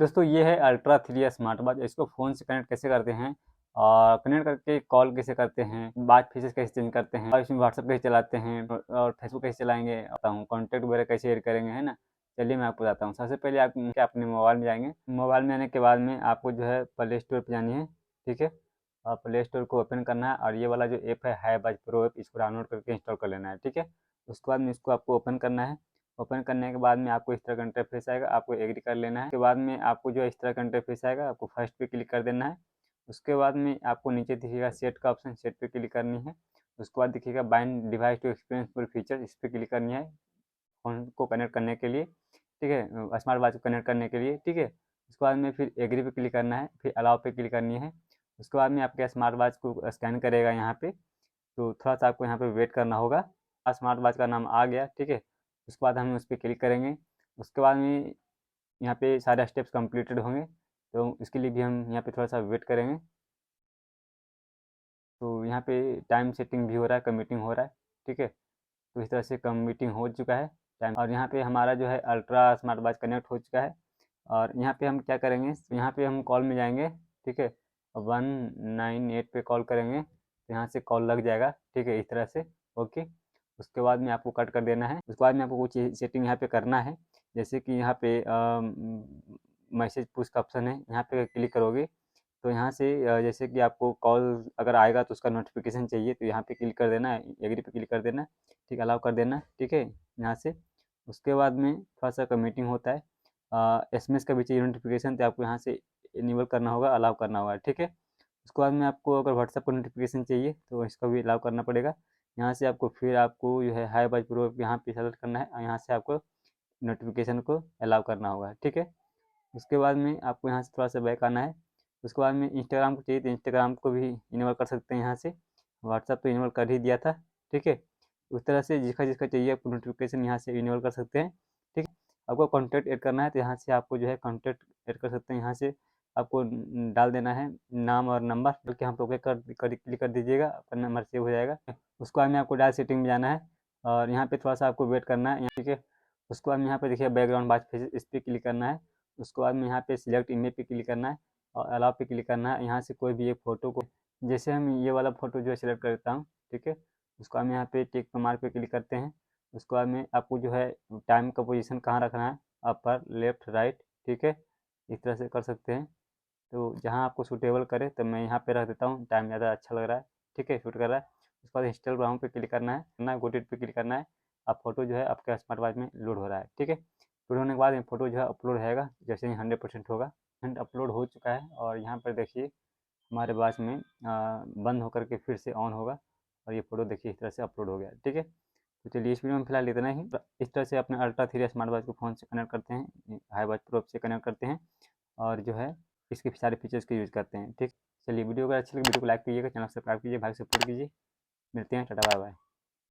दोस्तों ये है अल्ट्रा 3 स्मार्ट वॉच। इसको फ़ोन से कनेक्ट कैसे करते हैं और कनेक्ट करके कॉल कैसे करते हैं, बात फीचर्स कैसे चेंज करते हैं और इसमें व्हाट्सएप कैसे चलाते हैं और फेसबुक कैसे चलाएंगे बताता हूँ, कॉन्टैक्ट वगैरह कैसे ऐड करेंगे, है ना। चलिए मैं आपको बताता हूँ। सबसे पहले आप अपने मोबाइल में जाएंगे। मोबाइल में आने के बाद में आपको जो है प्ले स्टोर पर जानी है, ठीक है। और प्ले स्टोर को ओपन करना है और ये वाला जो ऐप है हाईबज प्रो ऐप, इसको डाउनलोड करके इंस्टॉल कर लेना है, ठीक है। उसके बाद में इसको आपको ओपन करना है। ओपन करने के बाद में आपको इस तरह का इंटरफेस आएगा, आपको एग्री कर लेना है। उसके बाद में आपको जो है इस तरह का इंटरफेस आएगा, आपको फर्स्ट पे क्लिक कर देना है। उसके बाद में आपको नीचे दिखेगा सेट का ऑप्शन, सेट पे क्लिक करनी है। उसके बाद दिखेगा bind device to experience full feature, इस पर क्लिक करनी है फ़ोन को कनेक्ट करने के लिए, ठीक है, स्मार्ट वॉच को कनेक्ट करने के लिए, ठीक है। उसके बाद में फिर एग्री पे क्लिक करना है, फिर अलाउ पे क्लिक करनी है। उसके बाद में आपके स्मार्ट वॉच को स्कैन करेगा यहाँ पे, तो थोड़ा सा आपको यहाँ पे वेट करना होगा। स्मार्ट वॉच का नाम आ गया, ठीक है। उसके बाद हम उस पर क्लिक करेंगे। उसके बाद में यहाँ पे सारे स्टेप्स कंप्लीटेड होंगे, तो इसके लिए भी हम यहाँ पे थोड़ा सा वेट करेंगे। तो यहाँ पे टाइम सेटिंग भी हो रहा है, कमिटिंग हो रहा है, ठीक है। तो इस तरह से कमिटिंग हो चुका है टाइम, और यहाँ पे हमारा जो है अल्ट्रा स्मार्ट वॉच कनेक्ट हो चुका है। और यहाँ पे हम क्या करेंगे, यहाँ पे हम कॉल में जाएंगे, ठीक है। 198 पे कॉल करेंगे तो यहाँ से कॉल लग जाएगा, ठीक है, इस तरह से। ओके। उसके बाद में आपको कट कर देना है। उसके बाद में आपको कुछ सेटिंग यहाँ पे करना है, जैसे कि यहाँ पे मैसेज पुश का ऑप्शन है, यहाँ पे क्लिक करोगे तो यहाँ से जैसे कि आपको कॉल अगर आएगा तो उसका नोटिफिकेशन चाहिए, तो यहाँ पे क्लिक कर देना है, एग्री पे क्लिक कर देना है, ठीक, अलाउ कर देना, ठीक है, यहाँ से। उसके बाद में थोड़ा सा मीटिंग होता है, एसएमएस का भी चाहिए नोटिफिकेशन, तो आपको यहाँ से इनेबल करना होगा, अलाउ करना होगा, ठीक है। उसके बाद में आपको अगर व्हाट्सएप को नोटिफिकेशन चाहिए तो इसका भी अलाउ करना पड़ेगा। यहाँ से आपको फिर आपको जो है हाईबज प्रो यहाँ पे सेलेक्ट करना है और यहाँ से आपको नोटिफिकेशन को अलाउ करना होगा, ठीक है। उसके बाद में आपको यहाँ से थोड़ा सा बैक आना है। उसके बाद में इंस्टाग्राम को चाहिए तो इंस्टाग्राम को भी इनेबल कर सकते हैं यहाँ से। व्हाट्सएप तो इनेबल कर ही दिया था, ठीक है। उस तरह से जिसका जिसका चाहिए आपको नोटिफिकेशन यहाँ से इनेबल कर सकते हैं, ठीक है। आपको कॉन्टैक्ट ऐड करना है तो यहाँ से आपको जो है कॉन्टैक्ट ऐड कर सकते हैं। यहाँ से आपको डाल देना है नाम और नंबर, बल्कि हम ओके क्लिक कर दीजिएगा, आपका नंबर सेव हो जाएगा। उसके बाद में आपको डायल सेटिंग में जाना है और यहाँ पे थोड़ा सा आपको वेट करना है, ठीक है। उसके बाद में यहाँ पे देखिए बैकग्राउंड वॉच फेस, इस पर क्लिक करना है। उसके बाद में यहाँ पे सिलेक्ट इमेज पे क्लिक करना है और अलाउ पे क्लिक करना है। यहाँ से कोई भी एक फ़ोटो को, जैसे हम ये वाला फ़ोटो जो है सिलेक्ट करता हूँ, ठीक है। उसको हम यहाँ पे टिक मार्क पे क्लिक करते हैं। उसके बाद में आपको जो है टाइम का पोजीशन कहाँ रखना है, अपर लेफ्ट राइट, ठीक है, इस तरह से कर सकते हैं। तो जहाँ आपको सूटेबल करे तो मैं यहाँ पे रख देता हूँ, टाइम ज़्यादा अच्छा लग रहा है, ठीक है, शूट कर रहा है। उसके बाद इंस्टाग्राम पे क्लिक करना है, गोटेड पे क्लिक करना है। अब फोटो जो है आपके स्मार्ट वॉच में लोड हो रहा है, ठीक है। लोड होने के बाद ये फोटो जो है अपलोड रहेगा, जैसे ही 100% होगा। एंड अपलोड हो चुका है और यहाँ पर देखिए हमारे वॉच में बंद होकर के फिर से ऑन होगा और ये फ़ोटो देखिए इस तरह से अपलोड हो गया, ठीक है। तो चलिए इस वीडियो में फिलहाल इतना ही। इस तरह से अपने अल्ट्रा 3 स्मार्ट वॉच को फ़ोन से कनेक्ट करते हैं, हाईबज प्रो से कनेक्ट करते हैं और जो है इसके सारे फीचर्स को यूज़ करते हैं, ठीक। चलिए वीडियो अगर अच्छी लगी वीडियो को लाइक कीजिएगा, चैनल सब्सक्राइब कीजिए, भाई सपोर्ट कीजिए। मिलते हैं, टाटा बाय बाय।